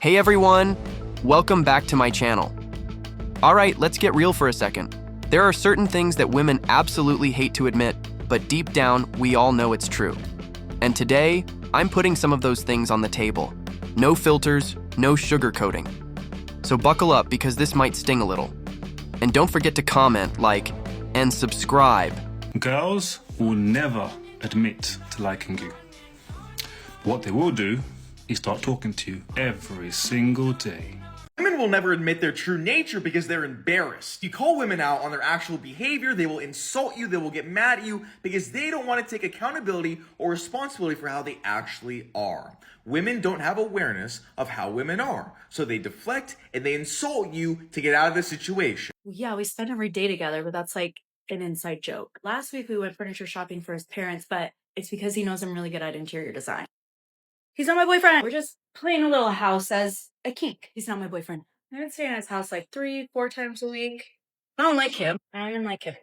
Hey everyone! Welcome back to my channel. Alright, let's get real for a second. There are certain things that women absolutely hate to admit, but deep down, we all know it's true. And today, I'm putting some of those things on the table. No filters, no sugarcoating. So buckle up because this might sting a little. And don't forget to comment, like, and subscribe. Girls will never admit to liking you. What they will do is start talking to you every single day. Women will never admit their true nature because they're embarrassed. You call women out on their actual behavior, they will insult you, they will get mad at you because they don't want to take accountability or responsibility for how they actually are. Women don't have awareness of how women are, so they deflect and they insult you to get out of the situation. Yeah, we spend every day together, but that's like an inside joke. Last week we went furniture shopping for his parents, but it's because he knows I'm really good at interior design. He's not my boyfriend. We're just playing a little house as a kink. He's not my boyfriend. I've been staying at his house like 3-4 times a week. I don't like him. I don't even like him.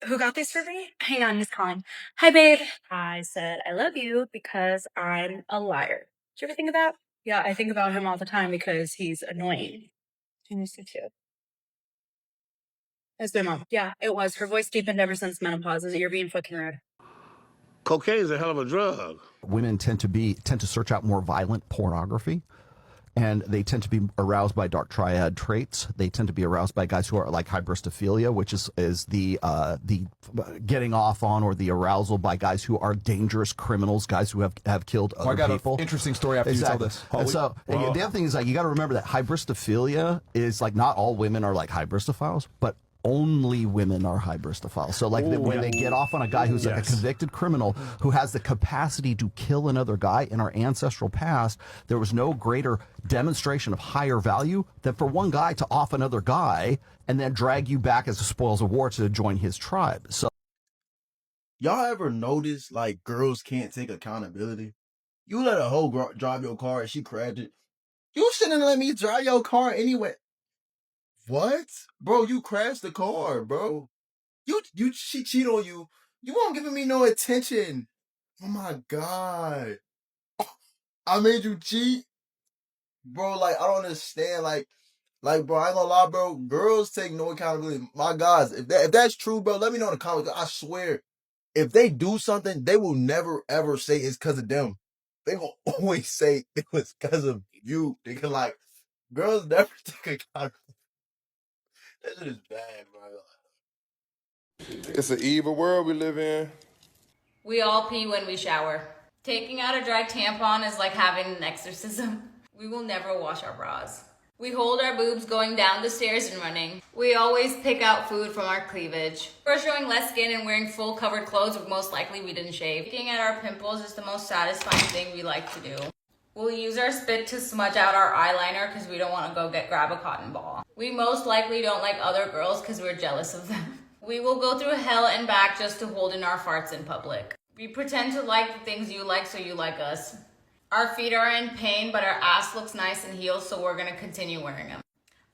Who got these for me? Hang on, he's calling. Hi, babe. I said I love you because I'm a liar. Did you ever think of that? Yeah, I think about him all the time because he's annoying. She needs to too. That's my mom. Yeah, it was. Her voice deepened ever since menopause. You're being fucking rude. Cocaine is a hell of a drug. Women tend to search out more violent pornography, and they tend to be aroused by dark triad traits. They tend to be aroused by guys who are like hybristophilia, which is the getting off on or the arousal by guys who are dangerous criminals, guys who have killed other I got people. an interesting story after you tell this. And so the other thing is, like, you got to remember that hybristophilia is like not all women are like hybristophiles, but only women are hybristophiles. So like when they get off on a guy who's like a convicted criminal who has the capacity to kill another guy in our ancestral past, there was no greater demonstration of higher value than for one guy to off another guy and then drag you back as the spoils of war to join his tribe. So y'all ever notice like girls can't take accountability? You let a hoe drive your car and she crashed it. You shouldn't let me drive your car anyway. What? Bro, you crashed the car, bro. She cheat on you. You won't giving me no attention. Oh my God. I made you cheat? Bro, like, I don't understand. Like, bro, I ain't gonna lie, bro. Girls take no accountability. My guys, if that's true, bro, let me know in the comments. I swear, if they do something, they will never, ever say it's because of them. They will always say it was because of you. They can, like, girls never take accountability. That shit is bad, bro. It's an evil world we live in. We all pee when we shower. Taking out a dry tampon is like having an exorcism. We will never wash our bras. We hold our boobs going down the stairs and running. We always pick out food from our cleavage. We're showing less skin and wearing full covered clothes, but most likely we didn't shave. Picking at our pimples is the most satisfying thing we like to do. We'll use our spit to smudge out our eyeliner because we don't want to go grab a cotton ball. We most likely don't like other girls because we're jealous of them. We will go through hell and back just to hold in our farts in public. We pretend to like the things you like so you like us. Our feet are in pain, but our ass looks nice in heels, so we're gonna continue wearing them.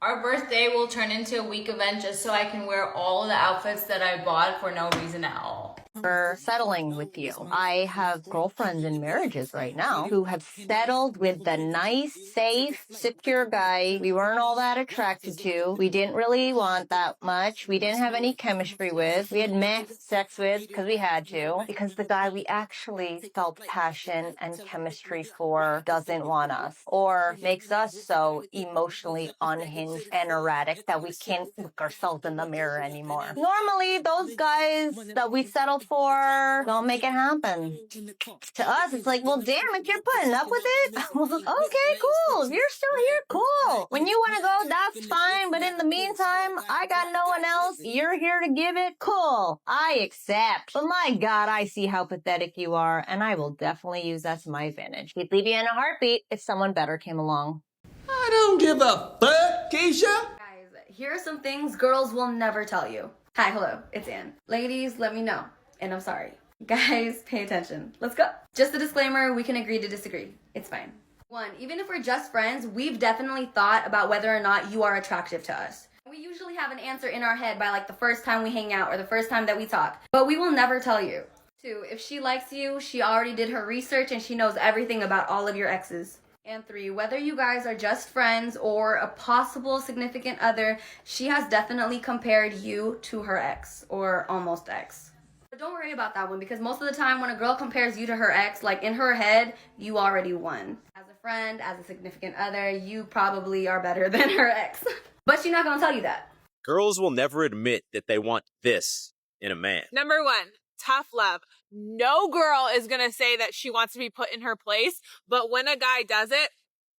Our birthday will turn into a week event just so I can wear all the outfits that I bought for no reason at all. For settling with you. I have girlfriends in marriages right now who have settled with the nice, safe, secure guy we weren't all that attracted to. We didn't really want that much. We didn't have any chemistry with. We had meh sex with because we had to. Because the guy we actually felt passion and chemistry for doesn't want us. Or makes us so emotionally unhinged and erratic that we can't look ourselves in the mirror anymore. Normally, those guys that we settle for don't make it happen. To us, it's like, well, damn, if you're putting up with it, okay, cool. If you're still here, cool. When you want to go, that's fine. But in the meantime, I got no one else. You're here to give it. Cool. I accept. But my God, I see how pathetic you are, and I will definitely use that to my advantage. He'd leave you in a heartbeat if someone better came along. I don't give a fuck, Keisha. Guys, here are some things girls will never tell you. Hi, hello, it's Ann. Ladies, let me know. And I'm sorry. Guys, pay attention. Let's go. Just a disclaimer, we can agree to disagree. It's fine. 1, even if we're just friends, we've definitely thought about whether or not you are attractive to us. We usually have an answer in our head by like the first time we hang out or the first time that we talk, but we will never tell you. 2, if she likes you, she already did her research and she knows everything about all of your exes. And 3, whether you guys are just friends or a possible significant other, she has definitely compared you to her ex or almost ex. But don't worry about that one, because most of the time when a girl compares you to her ex, like in her head, you already won. As a friend, as a significant other, you probably are better than her ex. But she's not gonna tell you that. Girls will never admit that they want this in a man. Number 1, tough love. No girl is going to say that she wants to be put in her place, but when a guy does it,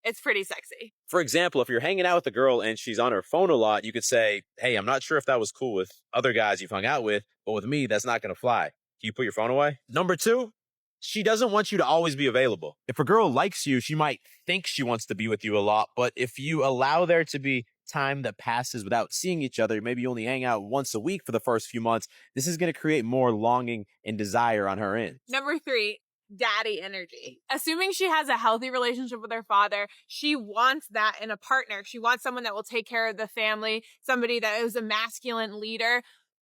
it's pretty sexy. For example, if you're hanging out with a girl and she's on her phone a lot, you could say, hey, I'm not sure if that was cool with other guys you've hung out with, but with me, that's not going to fly. Can you put your phone away? Number 2, she doesn't want you to always be available. If a girl likes you, she might think she wants to be with you a lot, but if you allow there to be time that passes without seeing each other, maybe you only hang out once a week for the first few months, this is going to create more longing and desire on her end. Number 3, daddy energy. Assuming she has a healthy relationship with her father, she wants that in a partner. She wants someone that will take care of the family, somebody that is a masculine leader,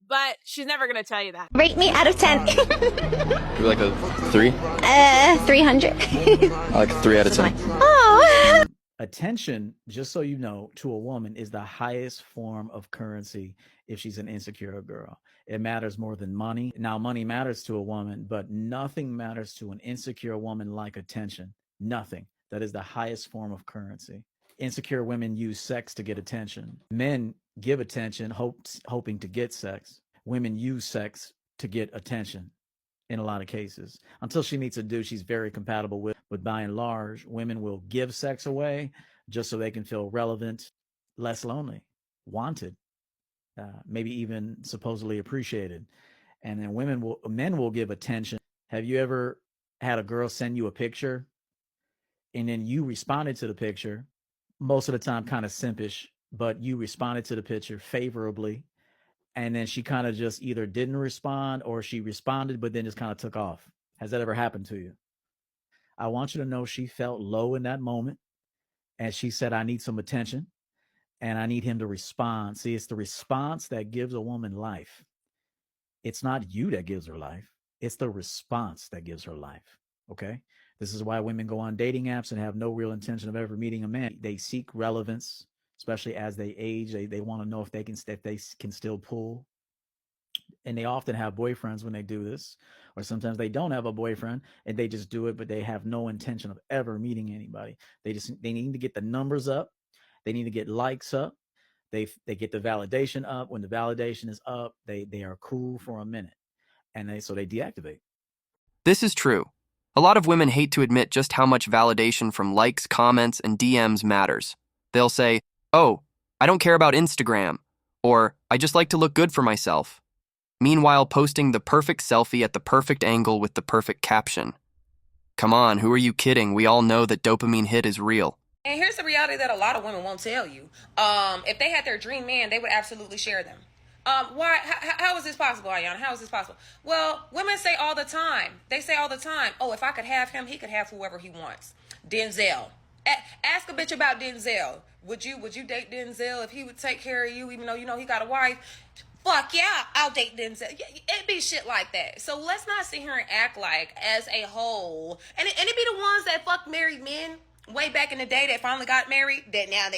but she's never going to tell you that. Rate me out of 10. Maybe like a 3? 300. I like a 3 out of 10. Oh. Attention, just so you know, to a woman is the highest form of currency if she's an insecure girl. It matters more than money. Now, money matters to a woman, but nothing matters to an insecure woman like attention. Nothing. That is the highest form of currency. Insecure women use sex to get attention. Men give attention hoping to get sex. Women use sex to get attention in a lot of cases. Until she meets a dude she's very compatible with. But by and large, women will give sex away just so they can feel relevant, less lonely, wanted, maybe even supposedly appreciated. And then men will give attention. Have you ever had a girl send you a picture and then you responded to the picture, most of the time kind of simpish, but you responded to the picture favorably, and then she kind of just either didn't respond or she responded but then just kind of took off? Has that ever happened to you? I want you to know she felt low in that moment, and she said, I need some attention and I need him to respond. See, it's the response that gives a woman life. It's not you that gives her life. It's the response that gives her life. Okay. This is why women go on dating apps and have no real intention of ever meeting a man. They seek relevance, especially as they age. They want to know if they can still pull. And they often have boyfriends when they do this, or sometimes they don't have a boyfriend and they just do it, but they have no intention of ever meeting anybody. They need to get the numbers up. They need to get likes up. They get the validation up. When the validation is up, they are cool for a minute, and so they deactivate. This is true. A lot of women hate to admit just how much validation from likes, comments, and DMs matters. They'll say, oh, I don't care about Instagram, or I just like to look good for myself. Meanwhile, posting the perfect selfie at the perfect angle with the perfect caption. Come on, who are you kidding? We all know that dopamine hit is real. And here's the reality that a lot of women won't tell you. If they had their dream man, they would absolutely share them. Why? How is this possible, Ayana? How is this possible? Well, women say all the time. They say all the time, oh, if I could have him, he could have whoever he wants. Denzel. Ask a bitch about Denzel. Would you date Denzel if he would take care of you, even though you know he got a wife? Fuck yeah, I'll date Denzel. It'd be shit like that. So let's not sit here and act like, as a whole, and it be the ones that fuck married men way back in the day that finally got married, that now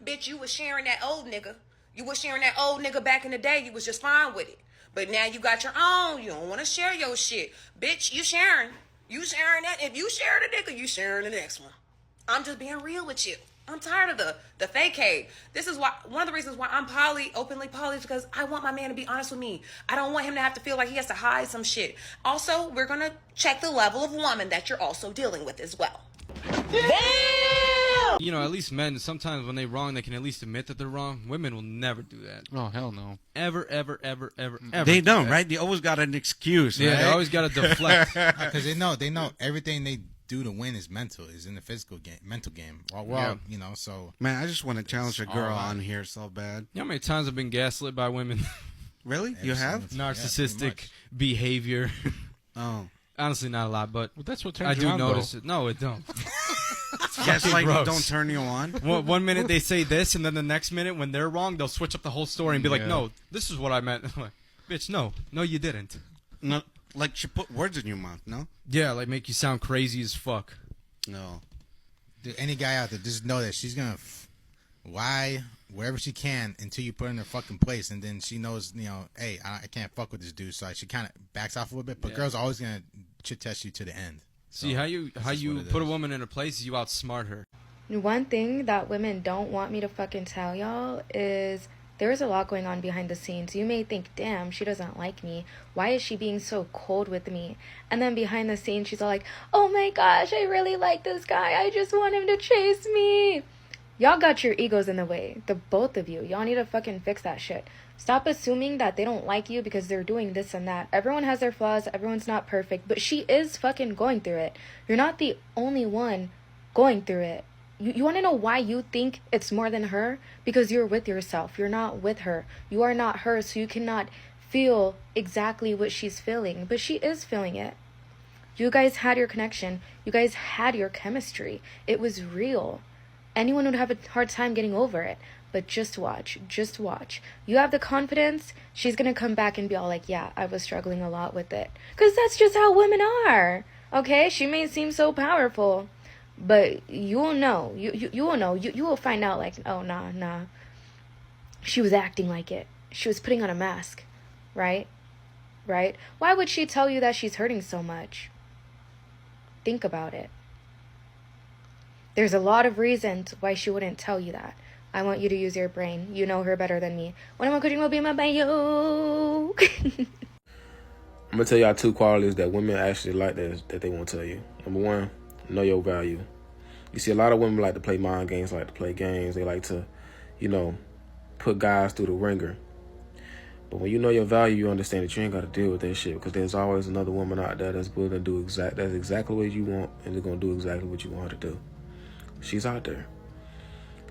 bitch, you was sharing that old nigga. You was sharing that old nigga back in the day. You was just fine with it. But now you got your own. You don't want to share your shit. Bitch, you sharing. You sharing that. If you share the nigga, you sharing the next one. I'm just being real with you. I'm tired of the fake. This is why, one of the reasons why I'm openly poly, is because I want my man to be honest with me. I don't want him to have to feel like he has to hide some shit. Also, we're going to check the level of woman that you're also dealing with as well. Damn! You know, at least men, sometimes when they're wrong, they can at least admit that they're wrong. Women will never do that. Oh, hell no. Ever. They don't, right? They always got an excuse, Yeah, right? they always got to deflect. Because they know everything they do to win is mental, is in the mental game. Well, you know, so. Man, I just want to challenge a girl on here so bad. You know how many times I've been gaslit by women? Really? You have? Narcissistic behavior. Oh. Honestly, not a lot, but that's what I turns do you on, notice though. it. No, it don't. Gaslighting don't turn you on? One minute they say this, and then the next minute, when they're wrong, they'll switch up the whole story and be like, no, this is what I meant. I'm like, bitch, no, you didn't. No, like she put words in your mouth, no? Yeah, like make you sound crazy as fuck. No. Dude, any guy out there, just know that she's gonna lie wherever she can until you put her in her fucking place, and then she knows, hey, I can't fuck with this dude, so she kind of backs off a little bit. But girls are always gonna chit test you to the end. See, how you put a woman in her place is you outsmart her. One thing that women don't want me to fucking tell y'all is there's a lot going on behind the scenes. You may think, damn, she doesn't like me. Why is she being so cold with me? And then behind the scenes, she's all like, oh my gosh, I really like this guy. I just want him to chase me. Y'all got your egos in the way. The both of you. Y'all need to fucking fix that shit. Stop assuming that they don't like you because they're doing this and that. Everyone has their flaws. Everyone's not perfect. But she is fucking going through it. You're not the only one going through it. You want to know why you think it's more than her? Because you're with yourself. You're not with her. You are not her, so you cannot feel exactly what she's feeling. But she is feeling it. You guys had your connection. You guys had your chemistry. It was real. Anyone would have a hard time getting over it. But just watch. Just watch. You have the confidence. She's going to come back and be all like, yeah, I was struggling a lot with it. Because that's just how women are. Okay? She may seem so powerful. But you will know. You will know. You will find out like, oh, nah. She was acting like it. She was putting on a mask. Right? Right? Why would she tell you that she's hurting so much? Think about it. There's a lot of reasons why she wouldn't tell you that. I want you to use your brain. You know her better than me. When I'm coaching will be my bio. I'm gonna tell y'all 2 qualities that women actually like that they won't tell you. Number 1, know your value. You see, a lot of women like to play mind games, like to play games. They like to, put guys through the ringer. But when you know your value, you understand that you ain't got to deal with that shit, because there's always another woman out there that's willing to do that's exactly what you want, and they're going to do exactly what you want her to do. She's out there.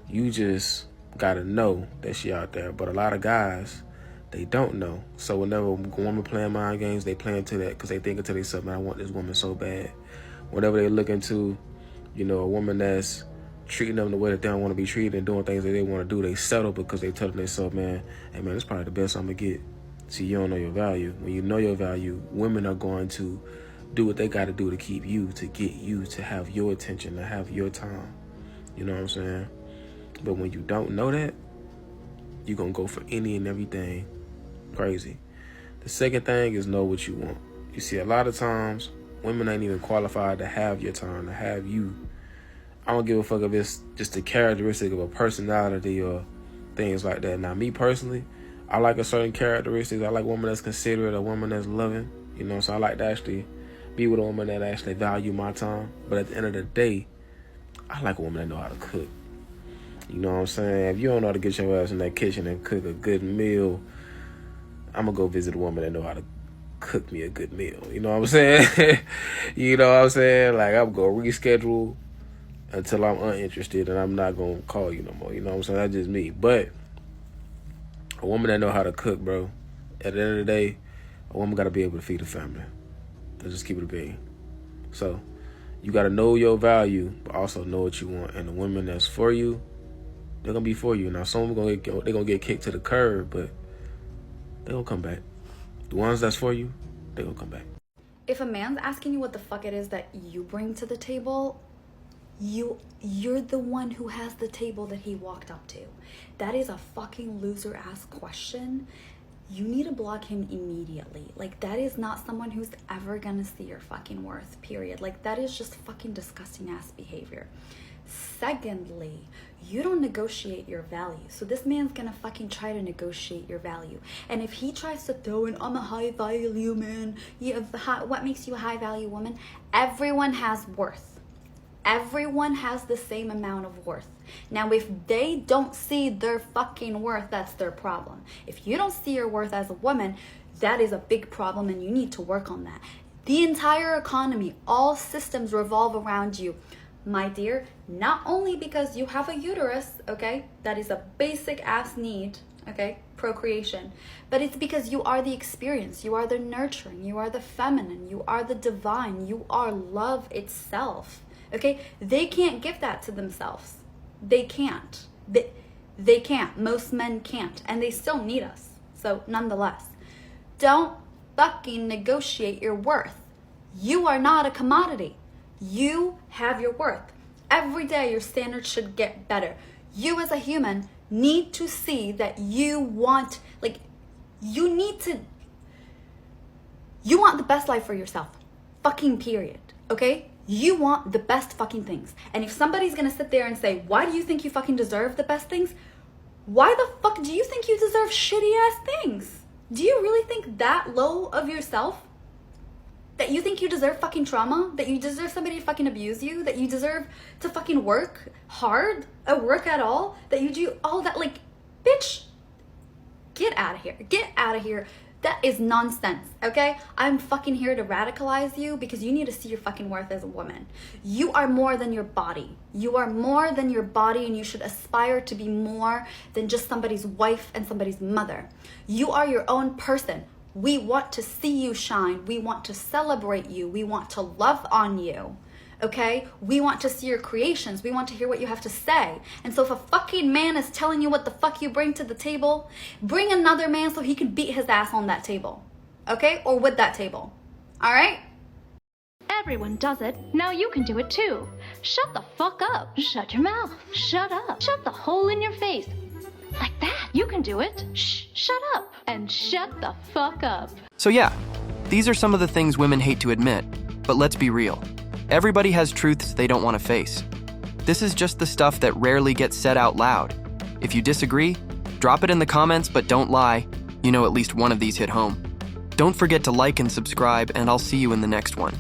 You just got to know that she out there. But a lot of guys, they don't know. So whenever a woman playing mind games, they play into that because they think to themselves, man, I want this woman so bad. Whenever they look into, a woman that's treating them the way that they don't want to be treated and doing things that they want to do, they settle because they tell themselves, man, hey, man, this is probably the best I'm going to get. See, you don't know your value. When you know your value, women are going to do what they got to do to keep you, to get you, to have your attention, to have your time. You know what I'm saying? But when you don't know that, you're going to go for any and everything crazy. The second thing is know what you want. You see, a lot of times, women ain't even qualified to have your time, to have you. I don't give a fuck if it's just a characteristic of a personality or things like that. Now, me personally, I like a certain characteristics. I like a woman that's considerate, a woman that's loving. So I like to actually be with a woman that actually value my time. But at the end of the day, I like a woman that know how to cook. You know what I'm saying? If you don't know how to get your ass in that kitchen and cook a good meal, I'm going to go visit a woman that know how to cook me a good meal. You know what I'm saying? You know what I'm saying? Like, I'm going to reschedule until I'm uninterested, and I'm not going to call you no more. You know what I'm saying? That's just me. But a woman that know how to cook, bro, at the end of the day, a woman got to be able to feed a family. Let's just keep it a bean. So you got to know your value, but also know what you want. And the women that's for you, they're going to be for you. Now, some they're going to get kicked to the curb, but they're going to come back. The ones that's for you, they're going to come back. If a man's asking you what the fuck it is that you bring to the table, you're the one who has the table that he walked up to. That is a fucking loser ass question. You need to block him immediately. Like, that is not someone who's ever gonna see your fucking worth, period. Like, that is just fucking disgusting ass behavior. Secondly, you don't negotiate your value. So this man's gonna fucking try to negotiate your value. And if he tries to throw in, I'm a high value man, what makes you a high value woman? Everyone has worth. Everyone has the same amount of worth. Now, if they don't see their fucking worth, that's their problem. If you don't see your worth as a woman, that is a big problem, and you need to work on that. The entire economy, all systems revolve around you. My dear, not only because you have a uterus, okay, that is a basic ass need, okay, procreation, but it's because you are the experience, you are the nurturing, you are the feminine, you are the divine, you are love itself, okay? They can't give that to themselves. They can't. They can't. Most men can't, and they still need us. So nonetheless, don't fucking negotiate your worth. You are not a commodity. You have your worth. Every day your standards should get better. You as a human need to see that you want, like, you want the best life for yourself. Fucking period. Okay? You want the best fucking things. And if somebody's gonna sit there and say, why do you think you fucking deserve the best things? Why the fuck do you think you deserve shitty ass things? Do you really think that low of yourself? That you think you deserve fucking trauma? That you deserve somebody to fucking abuse you? That you deserve to fucking work hard? Work at all? That you do all that? Like, bitch, get out of here. Get out of here. That is nonsense, okay? I'm fucking here to radicalize you because you need to see your fucking worth as a woman. You are more than your body. You are more than your body, and you should aspire to be more than just somebody's wife and somebody's mother. You are your own person. We want to see you shine. We want to celebrate you. We want to love on you. Okay? We want to see your creations. We want to hear what you have to say. And so if a fucking man is telling you what the fuck you bring to the table, bring another man so he can beat his ass on that table. Okay? Or with that table. All right? Everyone does it. Now you can do it too. Shut the fuck up. Shut your mouth. Shut up. Shut the hole in your face. Like that. You can do it. Shh. Shut up. And shut the fuck up. So yeah, these are some of the things women hate to admit, but let's be real. Everybody has truths they don't want to face. This is just the stuff that rarely gets said out loud. If you disagree, drop it in the comments, but don't lie. You know at least one of these hit home. Don't forget to like and subscribe, and I'll see you in the next one.